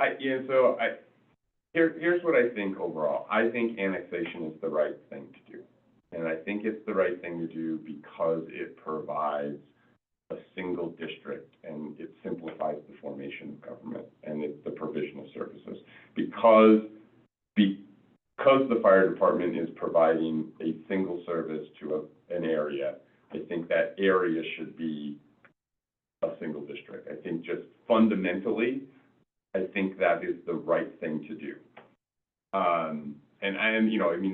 Here's what I think overall. I think annexation is the right thing to do. And I think it's the right thing to do because it provides a single district and it simplifies the formation of government and it's the provision of services. Because the fire department is providing a single service to an area, I think that area should be a single district. I think just fundamentally, I think that is the right thing to do.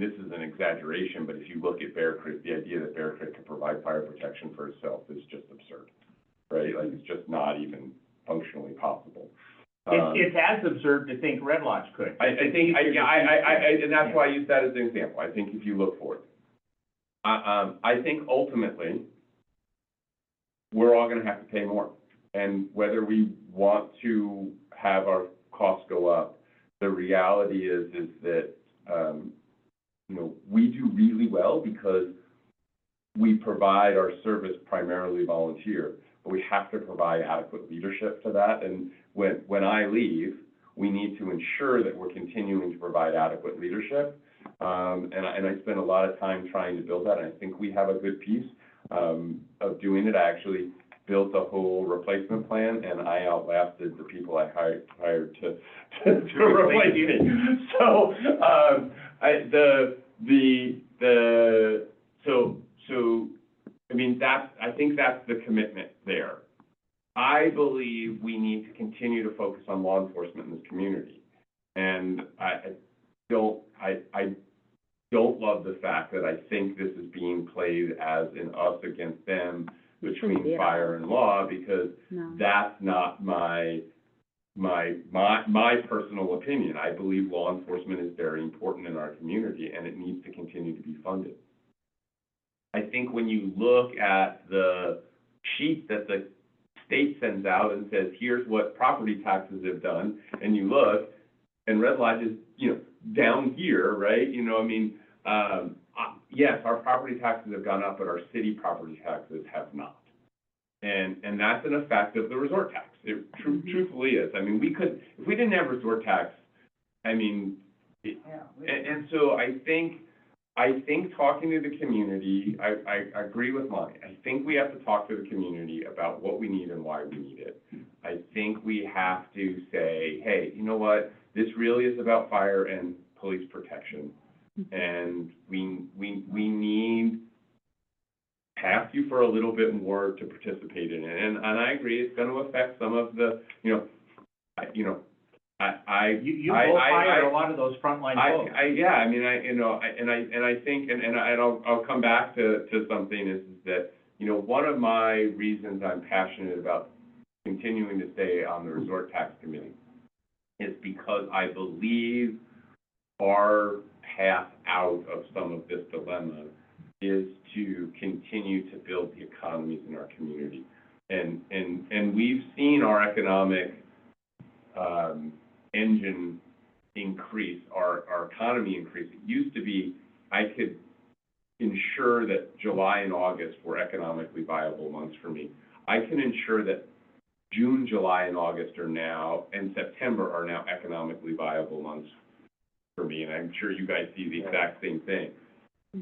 This is an exaggeration, but if you look at Bear Creek, the idea that Bear Creek could provide fire protection for itself is just absurd, right? Like, it's just not even functionally possible. It's as absurd to think Red Lodge could. And that's why I use that as an example. I think if you look for it. I think ultimately, we're all gonna have to pay more. And whether we want to have our costs go up, the reality is that, we do really well because we provide our service primarily volunteer, but we have to provide adequate leadership to that. And when I leave, we need to ensure that we're continuing to provide adequate leadership. And I spend a lot of time trying to build that, and I think we have a good piece of doing it. I actually built a whole replacement plan, and I outlasted the people I hired to replace me. So, I think that's the commitment there. I believe we need to continue to focus on law enforcement in this community. And I don't love the fact that I think this is being played as an us against them between fire and law, because that's not my personal opinion. I believe law enforcement is very important in our community, and it needs to continue to be funded. I think when you look at the sheet that the state sends out and says, here's what property taxes have done, and you look, and Red Lodge is, down here, right? Yes, our property taxes have gone up, but our city property taxes have not. And that's an effect of the resort tax. It truthfully is. If we didn't have resort tax, so I think talking to the community, I agree with Lonnie. I think we have to talk to the community about what we need and why we need it. I think we have to say, hey, you know what? This really is about fire and police protection. And we need to ask you for a little bit more to participate in it. And I agree, it's going to affect some of the, You both hire a lot of those frontline folks. I'll come back to something is that, one of my reasons I'm passionate about continuing to stay on the resort tax committee is because I believe our path out of some of this dilemma is to continue to build the economies in our community. And we've seen our economic, engine increase, our economy increase. It used to be, I could ensure that July and August were economically viable months for me. I can ensure that June, July, and August are now, and September are now economically viable months for me, and I'm sure you guys see the exact same thing.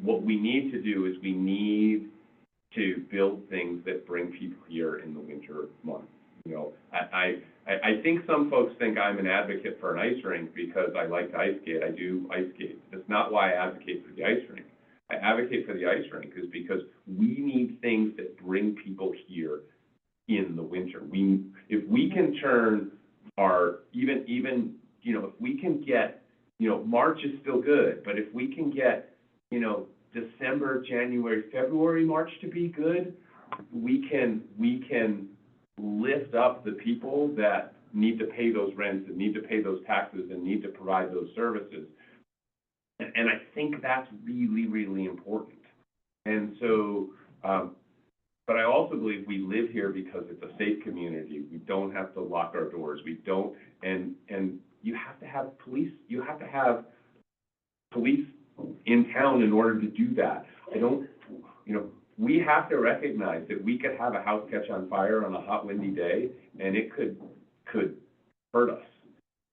What we need to do is we need to build things that bring people here in the winter months. You know, I think some folks think I'm an advocate for an ice rink because I like to ice skate. I do ice skate. That's not why I advocate for the ice rink. I advocate for the ice rink is because we need things that bring people here in the winter. If we can turn our, even, you know, if we can get, you know, March is still good, but if we can get, you know, December, January, February, March to be good, we can lift up the people that need to pay those rents and need to pay those taxes and need to provide those services. And I think that's really, really important. And so, but I also believe we live here because it's a safe community. We don't have to lock our doors. We don't, and you have to have police, you have to have police in town in order to do that. You know, we have to recognize that we could have a house catch on fire on a hot, windy day, and it could hurt us.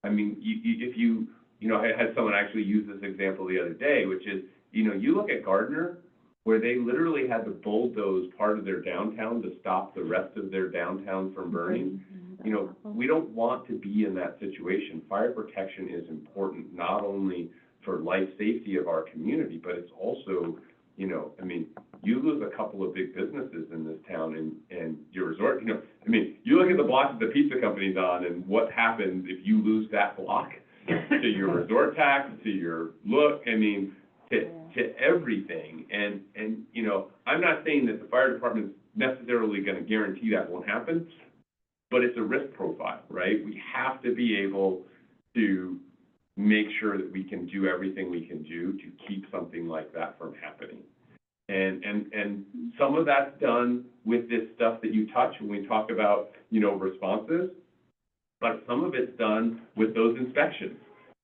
I mean, if you know, I had someone actually use this example the other day, which is, you know, you look at Gardner, where they literally had to bulldoze part of their downtown to stop the rest of their downtown from burning. You know, we don't want to be in that situation. Fire protection is important, not only for life safety of our community, but it's also, you know, I mean, you lose a couple of big businesses in this town and your resort, you know, I mean, you look at the blocks that the pizza company's on and what happens if you lose that block to your resort tax, to your look, I mean, to everything. And, you know, I'm not saying that the fire department's necessarily gonna guarantee that won't happen, but it's a risk profile, right? We have to be able to make sure that we can do everything we can do to keep something like that from happening. And some of that's done with this stuff that you touch when we talk about, you know, responses, but some of it's done with those inspections,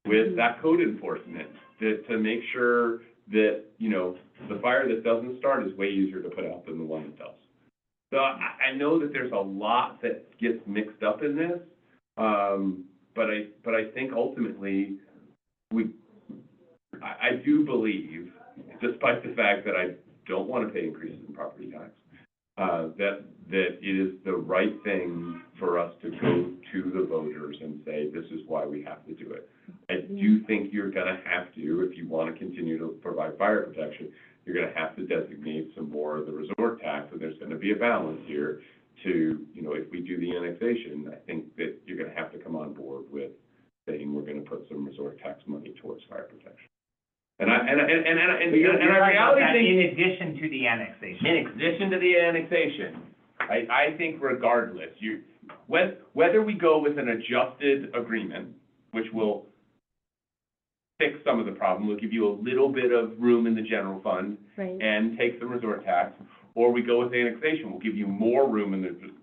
with that code enforcement, to make sure that, you know, the fire that doesn't start is way easier to put out than the one that does. So I know that there's a lot that gets mixed up in this, but I think ultimately I do believe, despite the fact that I don't want to pay increases in property tax, that it is the right thing for us to go to the voters and say, this is why we have to do it. I do think you're gonna have to, if you want to continue to provide fire protection, you're gonna have to designate some more of the resort tax, and there's gonna be a balance here to, you know, if we do the annexation, I think that you're gonna have to come on board with saying we're gonna put some resort tax money towards fire protection. And I reality think, in addition to the annexation. in addition to the annexation, I think regardless, whether we go with an adjusted agreement, which will fix some of the problem, will give you a little bit of room in the general fund Right. and take some resort tax, or we go with annexation, we'll give you more room in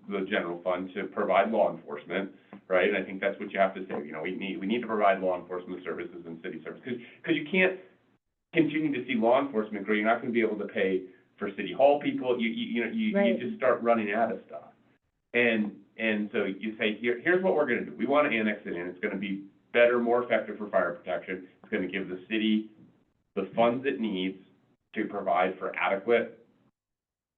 the general fund to provide law enforcement, right? And I think that's what you have to say, you know, we need to provide law enforcement services and city services, because you can't continue to see law enforcement grow. You're not going to be able to pay for city hall people. You Right. just start running out of stuff. And so you say, here's what we're going to do. We want to annex it in. It's going to be better, more effective for fire protection. It's going to give the city the funds it needs to provide for adequate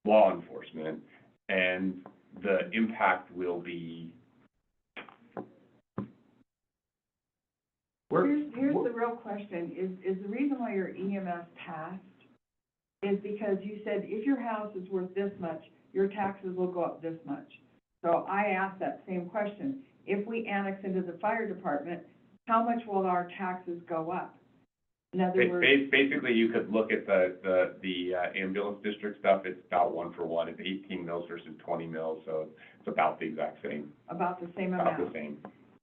law enforcement, and the impact will be. Here's the real question, is the reason why your EMS passed is because you said if your house is worth this much, your taxes will go up this much. So I asked that same question. If we annex into the fire department, how much will our taxes go up? In other words, Basically, you could look at the ambulance district stuff. It's about 1-for-1. It's 18 mils versus 20 mils, so it's about the exact same. about the same About amount. the same.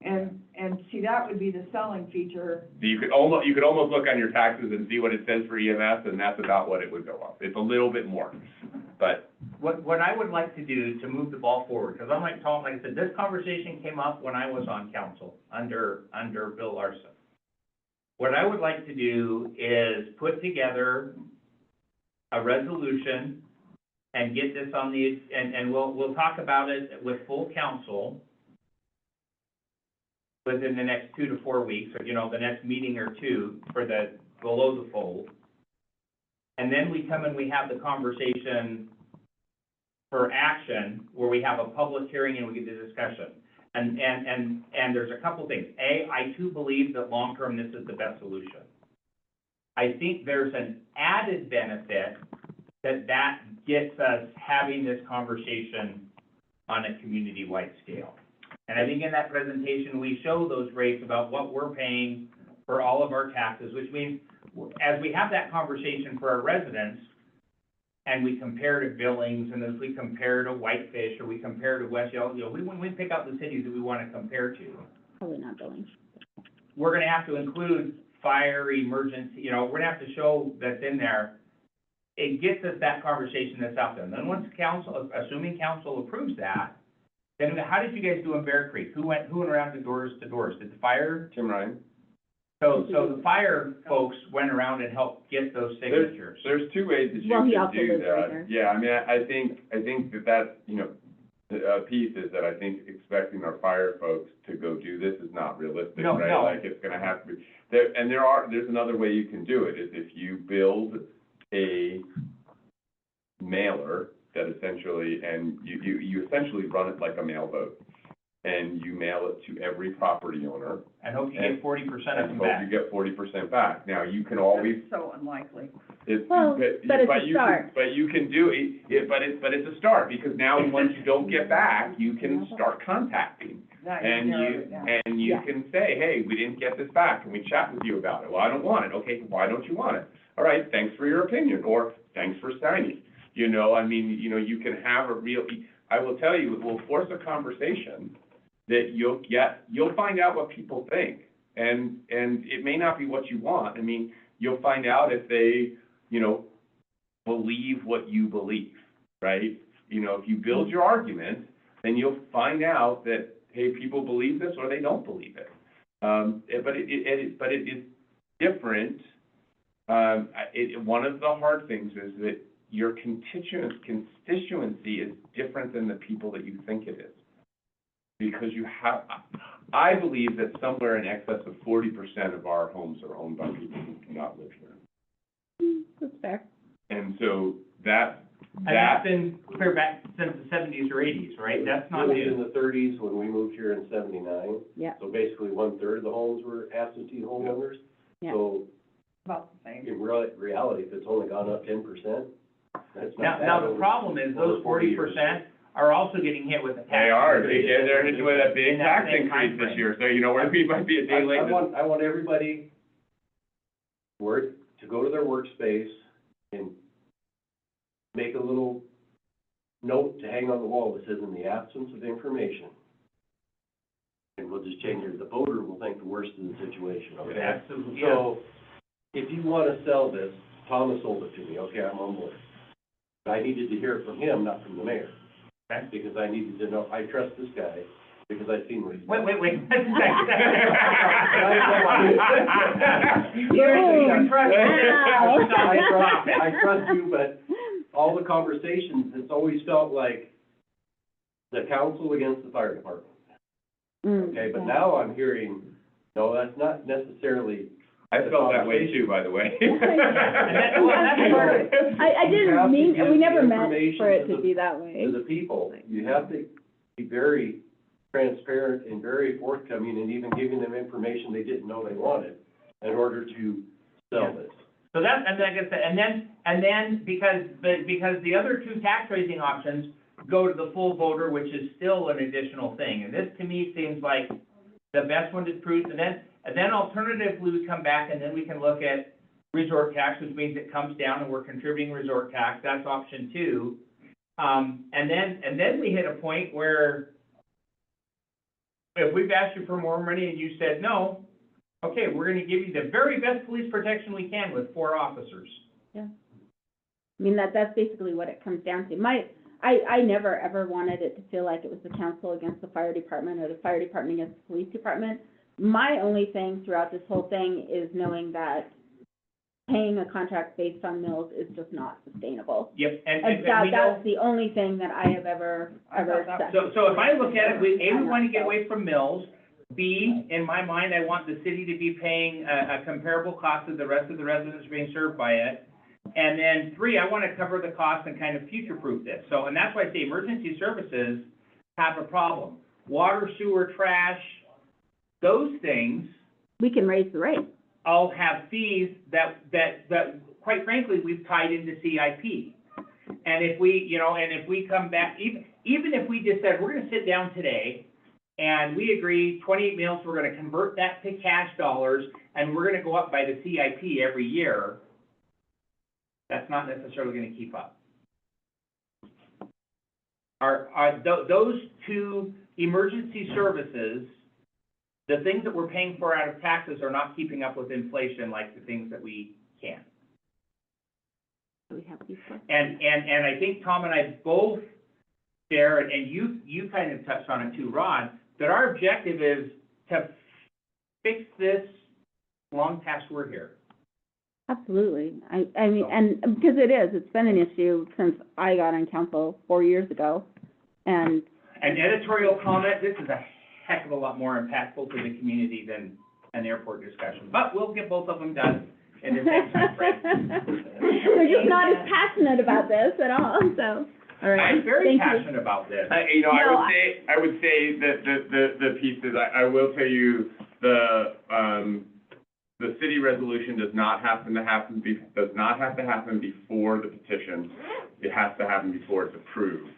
And see, that would be the selling feature. You could almost look on your taxes and see what it says for EMS, and that's about what it would go up. It's a little bit more, but What I would like to do to move the ball forward, because I'm like Tom, like I said, this conversation came up when I was on council under Bill Larson. What I would like to do is put together a resolution and get this on the, and we'll talk about it with full council within the next 2 to 4 weeks, or, the next meeting or two for the below the fold. And then we come and we have the conversation for action, where we have a public hearing and we get the discussion. And there's a couple things. A, I too believe that long-term this is the best solution. I think there's an added benefit that gets us having this conversation on a community-wide scale. And I think in that presentation, we show those rates about what we're paying for all of our taxes, which means as we have that conversation for our residents, and we compare to Billings, and as we compare to Whitefish, or we compare to West Yellow, when we pick out the cities that we want to compare to, Probably not Billings. we're gonna have to include fire, emergency, we're gonna have to show that's in there. It gets us that conversation that's out there. And then once council, assuming council approves that, then how did you guys do in Bear Creek? Who went around the doors to doors? Did the fire? Tim Ryan? So the fire folks went around and helped get those signatures. There's two ways that you Well, he can also do lives right that. there. Yeah, I mean, I think that, the piece is that I think expecting our fire folks to go do this is not realistic, No, right? no. Like, it's gonna have to be, there's another way you can do it, is if you build a mailer that essentially, and you essentially run it like a mail vote, and you mail it to every property owner, And hope you get 40% of and them hope back. you get 40% back. Now, you can always, That's so unlikely. Well, but it's a start. But you can do it, but it's a start, because now once you don't get back, you can start contacting. Now And narrow you, it down. and you Yeah. can say, hey, we didn't get this back, can we chat with you about it? Well, I don't want it. Okay, why don't you want it? All right, thanks for your opinion, or thanks for signing. You can have a real, I will tell you, it will force a conversation that you'll find out what people think. And it may not be what you want. I mean, you'll find out if they, believe what you believe, right? If you build your argument, then you'll find out that, hey, people believe this or they don't believe it. But it is different. One of the hard things is that your constituency is different than the people that you think it is. Because I believe that somewhere in excess of 40% of our homes are owned by people who do not live here. That's fair. And so that's been clear back since the 70s or 80s, right? That's not It was new. in the 30s when we moved here in 79. Yeah. So basically 1/3 of the homes were absentee homeowners. Yeah. So About the same. in reality, if it's only gone up 10%, that's not bad. Now the over- problem is over those 40 years. 40% are also getting hit with a tax. They are, increase. they're hit with a big In that tax same increase this timeframe. year, so where we might be a day late. I want everybody to go to their workspace and make a little note to hang on the wall that says, in the absence of information, and we'll just change it, the voter will think the worst of the situation, okay? Absolutely, yeah. So, if you wanna sell this, Thomas sold it to me, okay, I'm on board. But I needed to hear it from him, not from the mayor. Okay. Because I needed to know, I trust this guy, because I've seen what he's done. Wait. I trust you, but all the conversations, it's always felt like the council against the fire department, okay? But now I'm hearing, no, that's not necessarily. I felt that way too, by the way. that's part of it. I You have didn't to mean, give we the never meant information for it to to be that way. To the people, you have to be very transparent and very forthcoming, and even giving them information they didn't know they wanted in order to sell this. So that's, and like I said, and then, because the other two tax raising options go to the full voter, which is still an additional thing, and this to me seems like the best one to prove, and then alternatively, we come back and then we can look at resort tax, which means it comes down and we're contributing resort tax, that's option 2. And then we hit a point where if we've asked you for more money and you said no, okay, we're gonna give you the very best police protection we can with 4 officers. Yeah. I mean, that's basically what it comes down to. I never, ever wanted it to feel like it was the council against the fire department or the fire department against the police department. My only thing throughout this whole thing is knowing that paying a contract based on mills is just not sustainable. Yep, And and we know. that's the only thing that I have ever said. So if I look at it, we want to get away from mills. B, in my mind, I want the city to be paying a comparable cost to the rest of the residents being served by it. And then 3, I want to cover the cost and kind of future-proof this. So, and that's why I say emergency services have a problem. Water, sewer, trash, those things We can raise the rate. all have fees that quite frankly, we've tied into CIP. And if we, if we come back, even if we just said, we're gonna sit down today and we agree 28 mills, we're gonna convert that to cash dollars and we're gonna go up by the CIP every year, that's not necessarily gonna keep up. Those 2 emergency services, the things that we're paying for out of taxes are not keeping up with inflation like the things that we can. Do we have these for? And I think Tom and I both share, and you kind of touched on it too, Rod, that our objective is to fix this long past we're here. Absolutely. I mean, and because it's been an issue since I got on council 4 years ago. And An editorial comment, this is a heck of a lot more impactful to the community than an airport discussion, but we'll get both of them done in the same time frame. We're just not as passionate about this at all, so, all right. I'm very Thank you. passionate about this. I would say that the pieces, I will tell you, the city resolution does not have to happen before the petition. It has to happen before it's approved.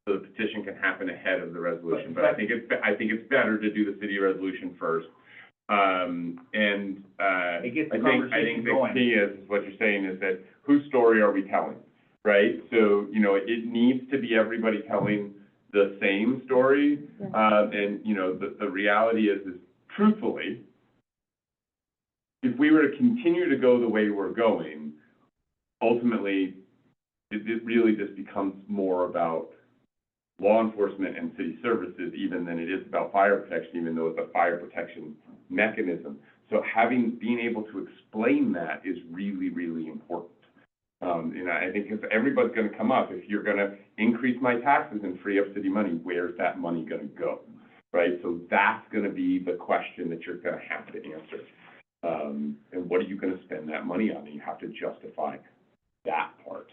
So the petition can happen ahead of the resolution. But I think it's better to do the city resolution first. It gets the I conversation think the going. key is what you're saying is that whose story are we telling, right? So, it needs to be everybody telling the same story. And, the reality is truthfully, if we were to continue to go the way we're going, ultimately, it really just becomes more about law enforcement and city services even than it is about fire protection, even though it's a fire protection mechanism. So being able to explain that is really, really important. I think if everybody's gonna come up, if you're gonna increase my taxes and free up city money, where's that money gonna go, right? So that's gonna be the question that you're gonna have to answer. And what are you gonna spend that money on? And you have to justify that part.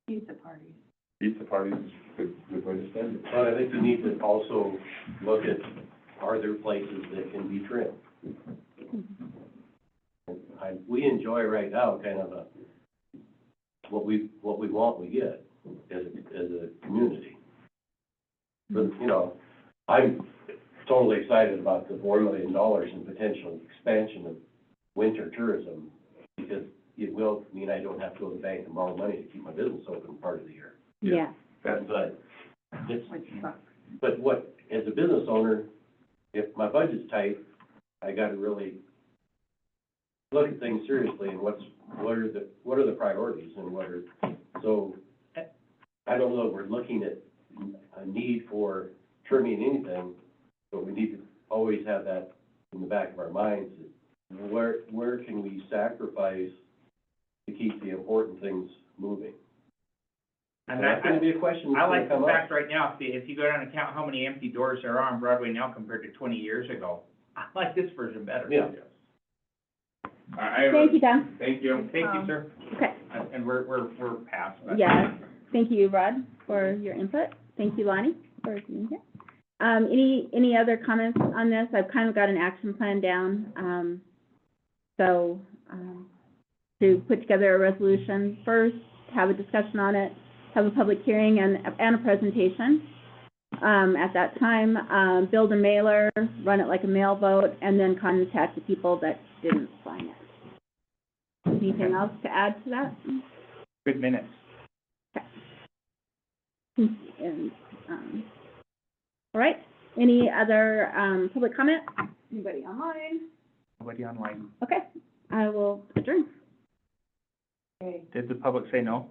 Pizza parties. Pizza parties is a good way to spend it. But I think we need to also look at, are there places that can be trimmed? We enjoy right now kind of what we want, we get as a community. But, I'm totally excited about the $4 million in potential expansion of winter tourism, because it will mean I don't have to go to the bank and borrow money to keep my business open part of the year. Yeah. But what, as a business owner, if my budget's tight, I gotta really look at things seriously and what are the priorities and so I don't know if we're looking at a need for trimming anything, but we need to always have that in the back of our minds. Where can we sacrifice to keep the important things moving? And that's gonna be a question I that's like gonna the come up. fact right now, if you go down and count how many empty doors there are on Broadway now compared to 20 years ago, I like this version better. Yeah. Thank you, Tom. Thank you. Thank you, sir. Okay. And we're past, but. Yeah. Thank you, Rod, for your input. Thank you, Lonnie, for being here. Any other comments on this? I've kind of got an action plan down. To put together a resolution first, have a discussion on it, have a public hearing and a presentation. At that time, build a mailer, run it like a mail vote, and then contact the people that didn't sign it. Anything else to add to that? Good minutes. And, all right, Any other, public comment? Anybody online? Nobody online. Okay, I will adjourn. Okay. Did the public say no?